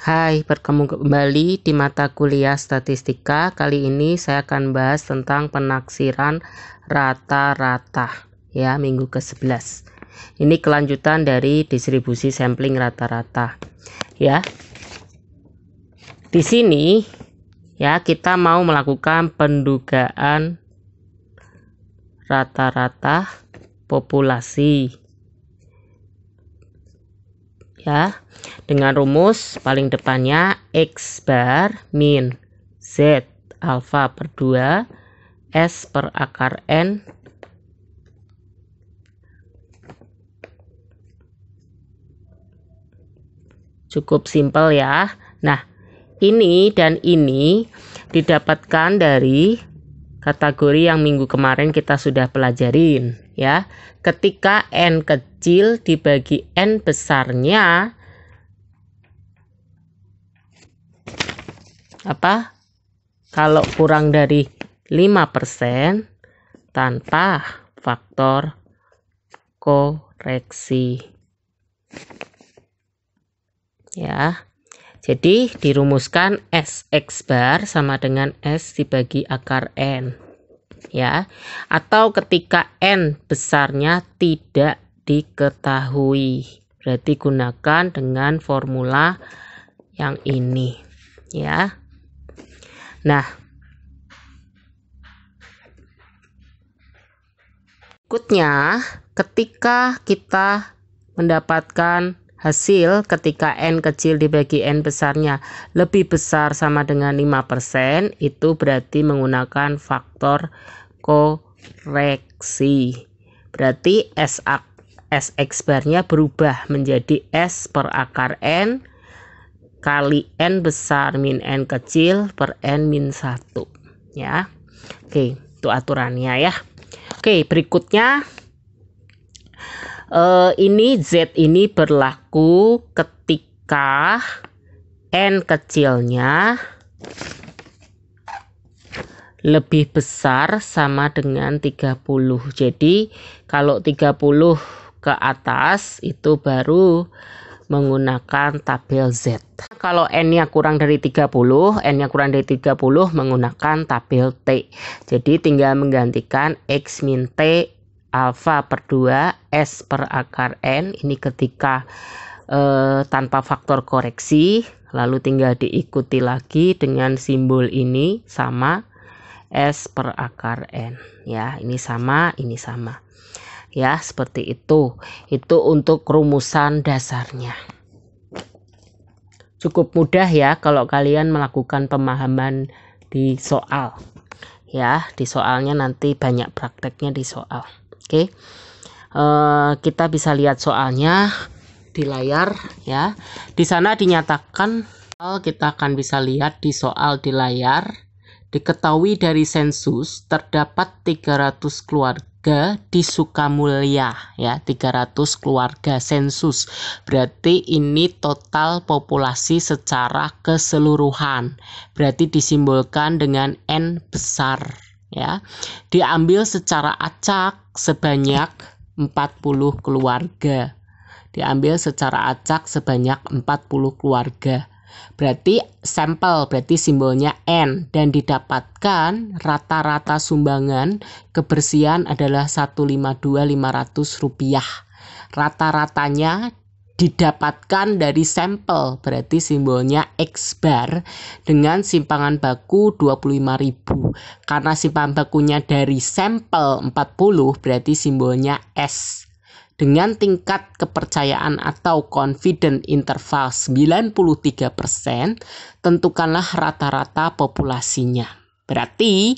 Hai, bertemu kembali di mata kuliah statistika. Kali ini saya akan bahas tentang penaksiran rata-rata ya, minggu ke-11. Ini kelanjutan dari distribusi sampling rata-rata ya. Di sini ya, kita mau melakukan pendugaan rata-rata populasi ya, dengan rumus paling depannya X bar min Z alfa per 2 S per akar N cukup simpel ya. Nah, ini dan ini didapatkan dari kategori yang minggu kemarin kita sudah pelajarin ya. Ketika N kecil dibagi N besarnya kalau kurang dari 5% tanpa faktor koreksi ya. Jadi dirumuskan SX bar sama dengan S dibagi akar N ya. Atau ketika N besarnya tidak diketahui, berarti gunakan dengan formula yang ini ya. Nah, berikutnya ketika kita mendapatkan hasil ketika N kecil dibagi N besarnya lebih besar sama dengan 5%, itu berarti menggunakan faktor koreksi. Berarti SX barnya berubah menjadi S per akar N kali N besar min N kecil per N min 1 ya. Oke, itu aturannya ya. Oke, berikutnya ini Z ini berlaku ketika N kecilnya lebih besar sama dengan 30. Jadi kalau 30 ke atas itu baru menggunakan tabel Z. Kalau N-nya kurang dari 30, menggunakan tabel T. Jadi tinggal menggantikan X min T alfa per 2 S per akar N. Ini ketika tanpa faktor koreksi, lalu tinggal diikuti lagi dengan simbol ini sama S per akar N ya. Ini sama ya, seperti itu. Itu untuk rumusan dasarnya. Cukup mudah ya kalau kalian melakukan pemahaman di soal ya. Di soalnya nanti banyak prakteknya di soal. Oke, kita bisa lihat soalnya di layar ya. Di sana dinyatakan, kita akan bisa lihat di soal di layar, diketahui dari sensus terdapat 300 keluarga di Sukamulya ya. 300 keluarga sensus, berarti ini total populasi secara keseluruhan, berarti disimbolkan dengan N besar ya. Diambil secara acak sebanyak 40 keluarga. Diambil secara acak sebanyak 40 keluarga. Berarti sampel, berarti simbolnya N, dan didapatkan rata-rata sumbangan kebersihan adalah 152.500 rupiah. Rata-ratanya didapatkan dari sampel, berarti simbolnya X bar dengan simpangan baku 25.000. Karena simpangan bakunya dari sampel 40, berarti simbolnya S. Dengan tingkat kepercayaan atau confident interval 93%, tentukanlah rata-rata populasinya. Berarti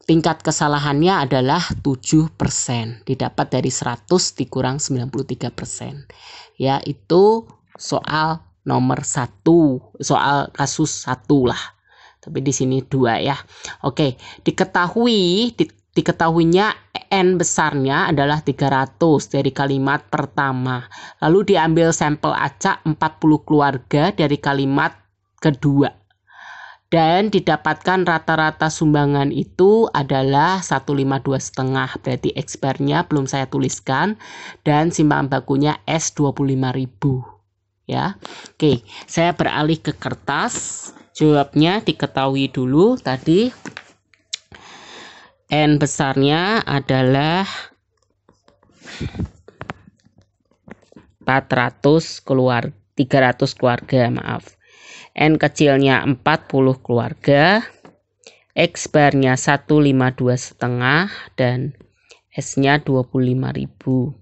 tingkat kesalahannya adalah 7%. Didapat dari 100 dikurang 93%. Ya, itu soal nomor 1, soal kasus 1 lah. Tapi di sini 2 ya. Oke, diketahuinya N besarnya adalah 300 dari kalimat pertama. Lalu diambil sampel acak 40 keluarga dari kalimat kedua. Dan didapatkan rata-rata sumbangan itu adalah 152,5, berarti X bar-nya belum saya tuliskan, dan simpangan bakunya S 25.000. ya. Oke, saya beralih ke kertas. Jawabnya diketahui dulu tadi. N besarnya adalah 300 keluarga, maaf. N kecilnya 40 keluarga. X barnya 152,5 dan S-nya 25.000.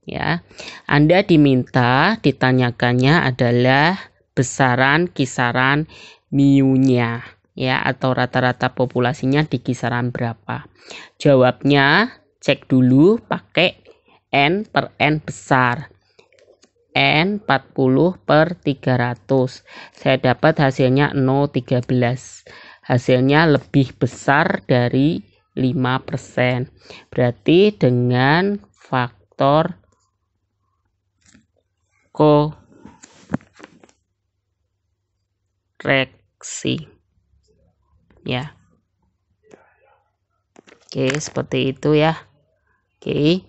Ya. Anda ditanyakannya adalah besaran kisaran mu-nya, ya, atau rata-rata populasinya di kisaran berapa. Jawabnya cek dulu pakai N per N besar. N 40 per 300. Saya dapat hasilnya 0,13. Hasilnya lebih besar dari 5%. Berarti dengan faktor koreksi, ya. Oke, seperti itu ya. Oke.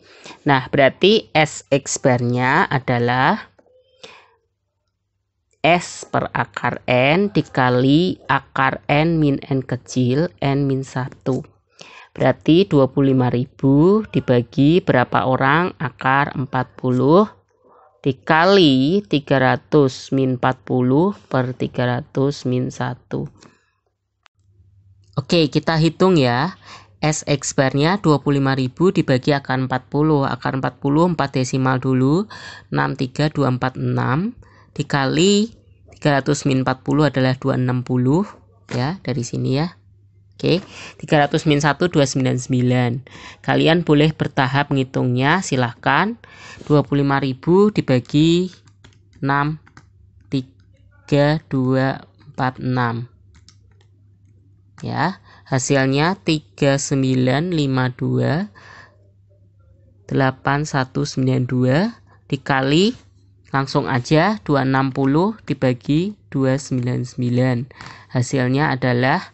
Nah, berarti SX barnya adalah S per akar N dikali akar N min N kecil N min 1. Berarti 25.000 dibagi berapa orang? Akar 40 dikali 300 min 40 per 300 min 1. Oke, kita hitung ya. SX barnya 25.000 dibagi akar 40. Akar 40 4 desimal dulu. 63246 dikali 300 min 40 adalah 260, ya, dari sini ya. Oke, 300 min 1 299. Kalian boleh bertahap ngitungnya, silahkan. 25.000 dibagi 6, 3, 2, 4, 6. Ya, hasilnya 3952 8192 dikali langsung aja 260 dibagi 299. Hasilnya adalah,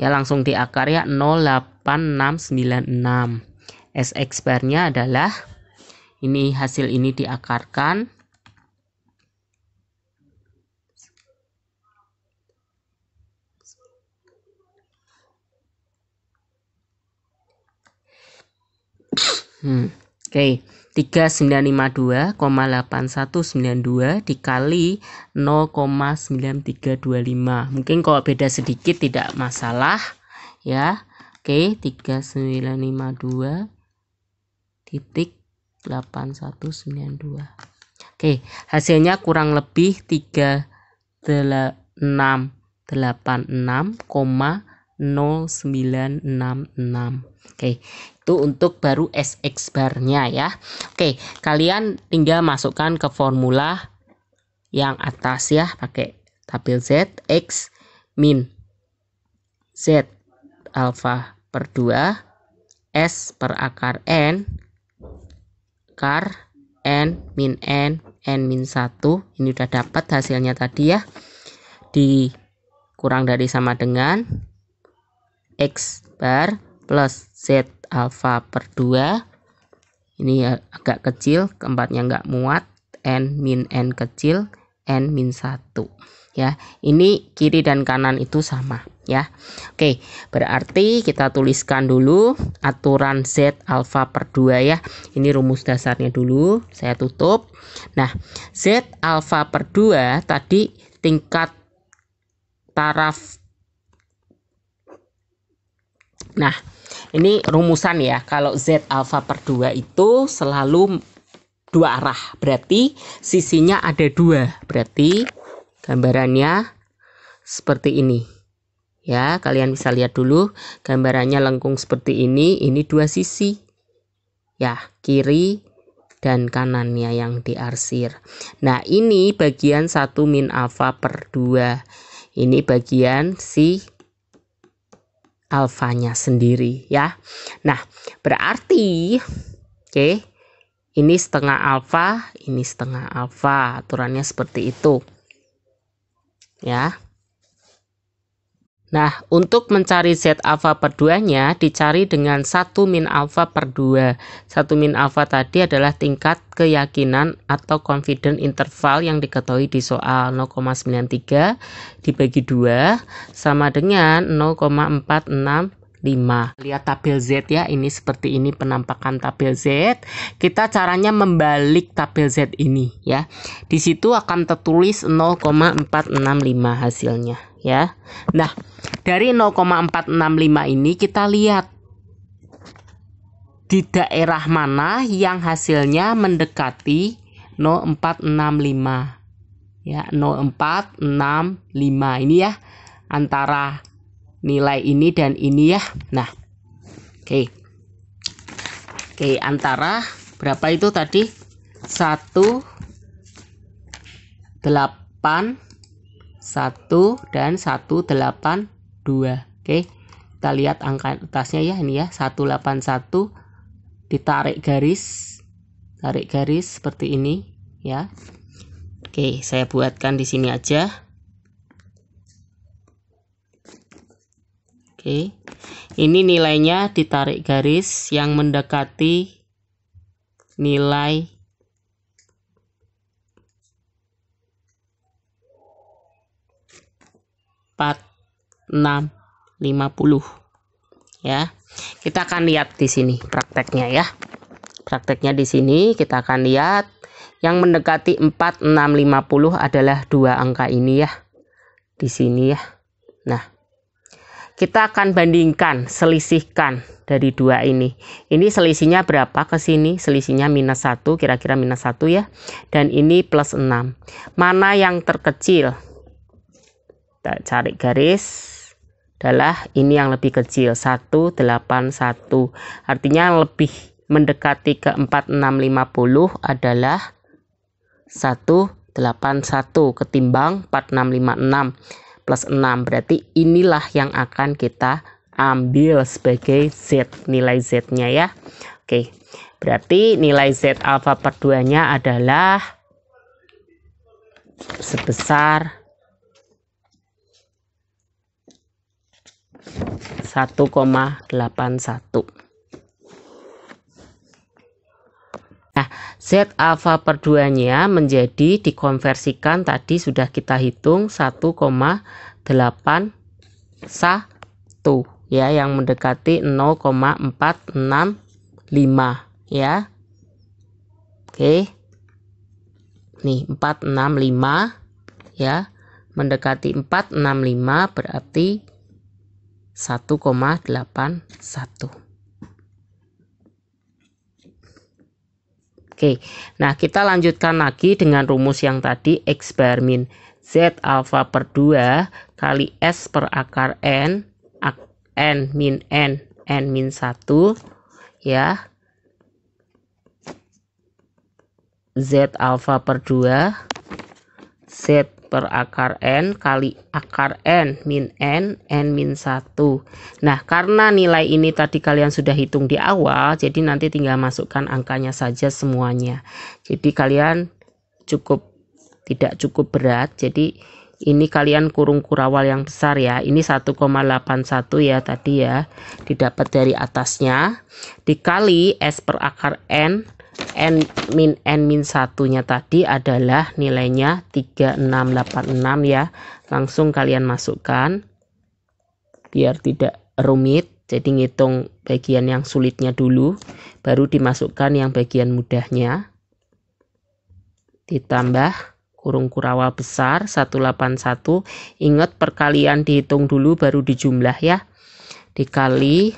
ya, langsung diakar ya, 08696. SX barnya adalah ini, hasil ini diakarkan Oke, 3952,8192 dikali 0,9325. Mungkin kalau beda sedikit tidak masalah, ya. Oke, 3952,8192. Oke, hasilnya kurang lebih 3686,0966. Oke, itu untuk baru SX barnya ya. Oke, kalian tinggal masukkan ke formula yang atas ya, pakai tabel Z. X min Z alfa per 2 S per akar N akar N min N min 1. Ini udah dapat hasilnya tadi ya. Dikurang dari sama dengan X bar plus Z alfa per 2. Ini agak kecil, keempatnya nggak muat. N min N kecil, N min 1. Ya, ini kiri dan kanan itu sama ya. Oke, berarti kita tuliskan dulu aturan Z alfa per 2 ya. Ini rumus dasarnya dulu, saya tutup. Nah, Z alfa per 2 tadi tingkat taraf. Nah, ini rumusan ya. Kalau Z alfa per 2 itu selalu dua arah. Berarti sisinya ada 2. Berarti gambarannya seperti ini. Ya, kalian bisa lihat dulu gambarannya lengkung seperti ini. Ini 2 sisi. Ya, kiri dan kanannya yang diarsir. Nah, ini bagian 1 min alfa per 2. Ini bagian si alfanya sendiri ya. Nah, berarti oke, ini setengah alfa, ini setengah alfa. Aturannya seperti itu. Ya. Nah, untuk mencari Z alfa per 2-nya dicari dengan 1 min alfa per 2. 1 min alfa tadi adalah tingkat keyakinan atau confidence interval yang diketahui di soal 0,93 dibagi 2 sama dengan 0,465. Lihat tabel Z ya, ini seperti ini penampakan tabel Z. Kita caranya membalik tabel Z ini ya. Di situ akan tertulis 0,465 hasilnya ya. Nah, dari 0,465 ini kita lihat di daerah mana yang hasilnya mendekati 0,465 ya, 0,465 ini ya, antara nilai ini dan ini ya. Nah, oke, antara berapa itu tadi? 181 dan 182. Oke, kita lihat angka atasnya ya, ini ya, 181 ditarik garis, tarik garis seperti ini ya. Oke, saya buatkan di sini aja. Oke, ini nilainya ditarik garis yang mendekati nilai 4650 ya. Kita akan lihat di sini prakteknya ya. Prakteknya di sini kita akan lihat yang mendekati 4650 adalah dua angka ini ya. Di sini ya. Nah, kita akan bandingkan, selisihkan dari dua ini. Ini selisihnya berapa ke sini? Selisihnya minus 1, kira-kira minus 1 ya. Dan ini plus 6. Mana yang terkecil? Kita cari garis, adalah ini yang lebih kecil, 181. Artinya yang lebih mendekati ke 4650 adalah 181 ketimbang 4656 plus 6. Berarti inilah yang akan kita ambil sebagai Z, nilai Z-nya ya. Oke, berarti nilai Z alfa per 2-nya adalah sebesar 1,81. Nah, Z alfa per 2-nya menjadi dikonversikan tadi sudah kita hitung 1,81 ya, yang mendekati 0,465 ya. Oke. Nih 465 ya, mendekati 465 berarti 1,81. Oke, nah kita lanjutkan lagi dengan rumus yang tadi, X bar min Z alfa per 2 kali S per akar N, N min N, N min 1 ya. Z alfa per 2 Z per akar N kali akar N min N, N min 1. Nah, karena nilai ini tadi kalian sudah hitung di awal, jadi nanti tinggal masukkan angkanya saja semuanya. Jadi kalian tidak cukup berat. Jadi ini kalian kurung kurawal yang besar ya. Ini 1,81 ya tadi ya. Didapat dari atasnya. Dikali S per akar N, N min 1-nya tadi adalah nilainya 3686 ya. Langsung kalian masukkan biar tidak rumit. Jadi ngitung bagian yang sulitnya dulu, baru dimasukkan yang bagian mudahnya. Ditambah kurung kurawal besar 181. Ingat perkalian dihitung dulu baru dijumlah ya. Dikali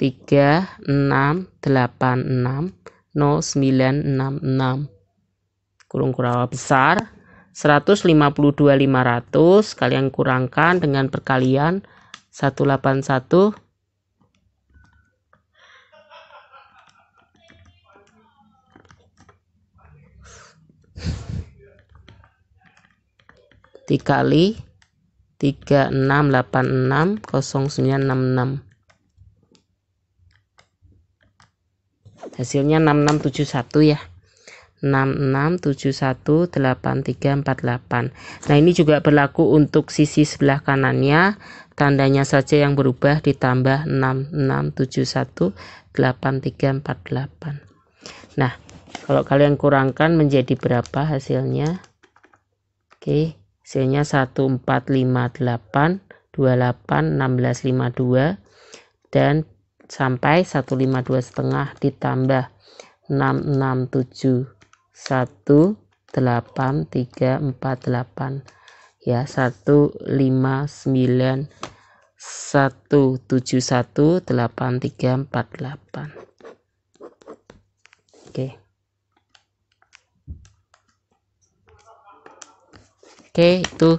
36860966 kurung kurawal besar 152.500 kalian kurangkan dengan perkalian 181 dikali 36860966 hasilnya 6671 ya. 66718348. Nah, ini juga berlaku untuk sisi sebelah kanannya, tandanya saja yang berubah ditambah 66718348. Nah, kalau kalian kurangkan menjadi berapa hasilnya? Oke, hasilnya 1458 28 1652 dan sampai 152 setengah ditambah 66718348 ya, 159171838. Oke, itu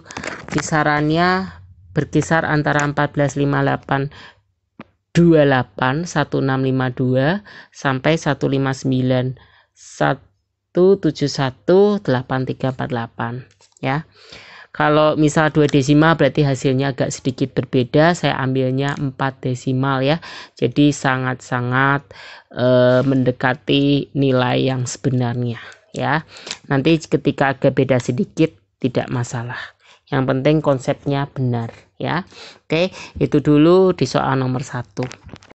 kisarannya berkisar antara 1458 28 1652 sampai 159 171 8348 ya. Kalau misal 2 desimal berarti hasilnya agak sedikit berbeda, saya ambilnya 4 desimal ya. Jadi sangat-sangat mendekati nilai yang sebenarnya ya. Nanti ketika agak beda sedikit tidak masalah. Yang penting konsepnya benar ya. Oke, itu dulu di soal nomor 1.